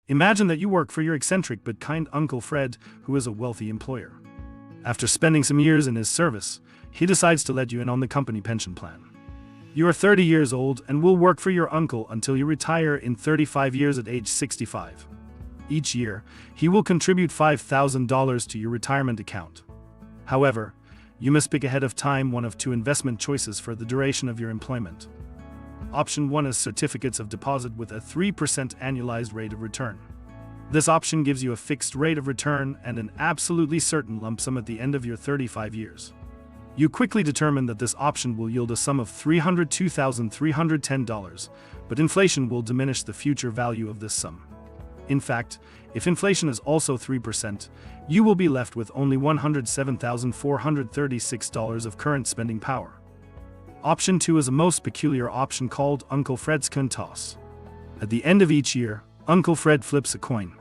Imagine that you work for your eccentric but kind Uncle Fred, who is a wealthy employer. After spending some years in his service, he decides to let you in on the company pension plan. You are 30 years old and will work for your uncle until you retire in 35 years at age 65. Each year, he will contribute $5,000 to your retirement account. However, you must pick ahead of time one of two investment choices for the duration of your employment. Option 1 is certificates of deposit with a 3% annualized rate of return. This option gives you a fixed rate of return and an absolutely certain lump sum at the end of your 35 years. You quickly determine that this option will yield a sum of $302,310, but inflation will diminish the future value of this sum. In fact, if inflation is also 3%, you will be left with only $107,436 of current spending power. Option 2 is a most peculiar option called Uncle Fred's coin toss. At the end of each year, Uncle Fred flips a coin.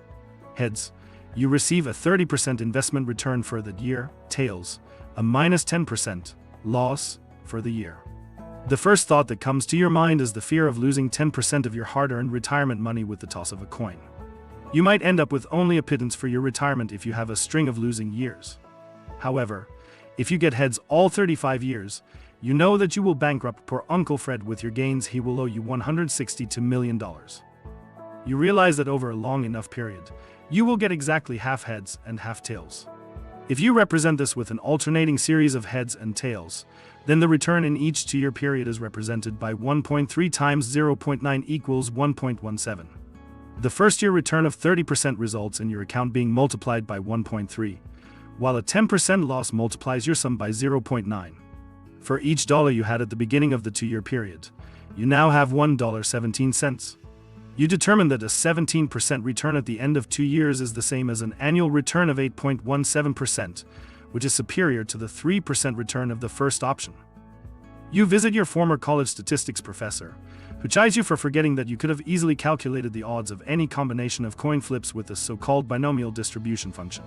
Heads, you receive a 30% investment return for the year. Tails, a minus 10% loss for the year. The first thought that comes to your mind is the fear of losing 10% of your hard-earned retirement money with the toss of a coin. You might end up with only a pittance for your retirement if you have a string of losing years. However, if you get heads all 35 years, you know that you will bankrupt poor Uncle Fred with your gains. He will owe you $162 million. You realize that over a long enough period, you will get exactly half heads and half tails. If you represent this with an alternating series of heads and tails, then the return in each 2-year period is represented by 1.3 times 0.9 equals 1.17. The first-year return of 30% results in your account being multiplied by 1.3, while a 10% loss multiplies your sum by 0.9. For each dollar you had at the beginning of the 2-year period, you now have $1.17. You determine that a 17% return at the end of 2 years is the same as an annual return of 8.17%, which is superior to the 3% return of the first option. You visit your former college statistics professor, who chides you for forgetting that you could have easily calculated the odds of any combination of coin flips with the so-called binomial distribution function.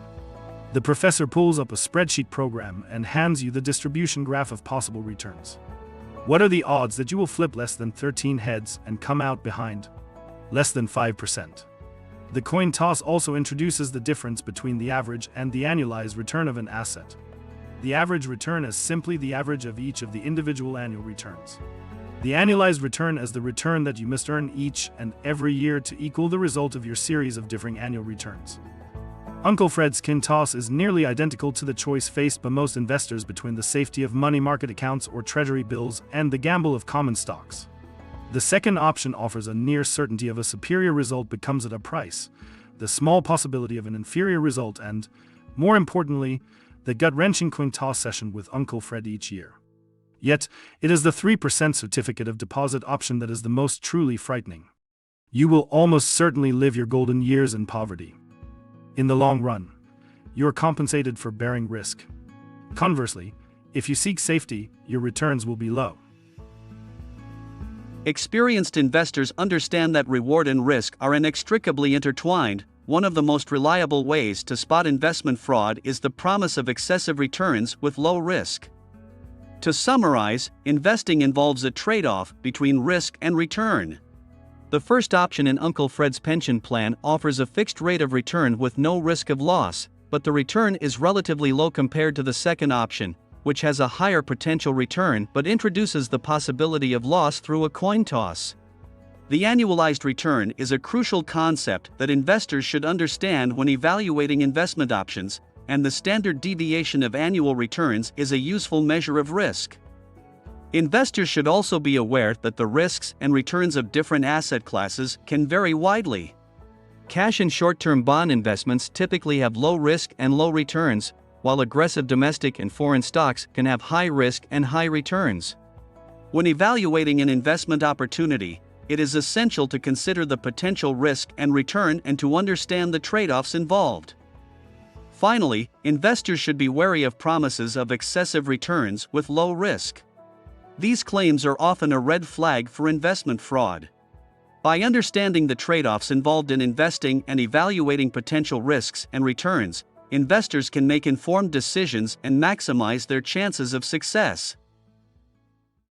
The professor pulls up a spreadsheet program and hands you the distribution graph of possible returns. What are the odds that you will flip less than 13 heads and come out behind? Less than 5%. The coin toss also introduces the difference between the average and the annualized return of an asset. The average return is simply the average of each of the individual annual returns. The annualized return is the return that you must earn each and every year to equal the result of your series of differing annual returns. Uncle Fred's coin toss is nearly identical to the choice faced by most investors between the safety of money market accounts or treasury bills and the gamble of common stocks. The second option offers a near certainty of a superior result but comes at a price, the small possibility of an inferior result and, more importantly, the gut-wrenching coin toss session with Uncle Fred each year. Yet, it is the 3% certificate of deposit option that is the most truly frightening. You will almost certainly live your golden years in poverty. In the long run, you are compensated for bearing risk. Conversely, if you seek safety, your returns will be low. Experienced investors understand that reward and risk are inextricably intertwined. One of the most reliable ways to spot investment fraud is the promise of excessive returns with low risk. To summarize, investing involves a trade-off between risk and return. The first option in Uncle Fred's pension plan offers a fixed rate of return with no risk of loss, but the return is relatively low compared to the second option, which has a higher potential return but introduces the possibility of loss through a coin toss. The annualized return is a crucial concept that investors should understand when evaluating investment options, and the standard deviation of annual returns is a useful measure of risk. Investors should also be aware that the risks and returns of different asset classes can vary widely. Cash and short-term bond investments typically have low risk and low returns, while aggressive domestic and foreign stocks can have high risk and high returns. When evaluating an investment opportunity, it is essential to consider the potential risk and return and to understand the trade-offs involved. Finally, investors should be wary of promises of excessive returns with low risk. These claims are often a red flag for investment fraud. By understanding the trade-offs involved in investing and evaluating potential risks and returns, investors can make informed decisions and maximize their chances of success.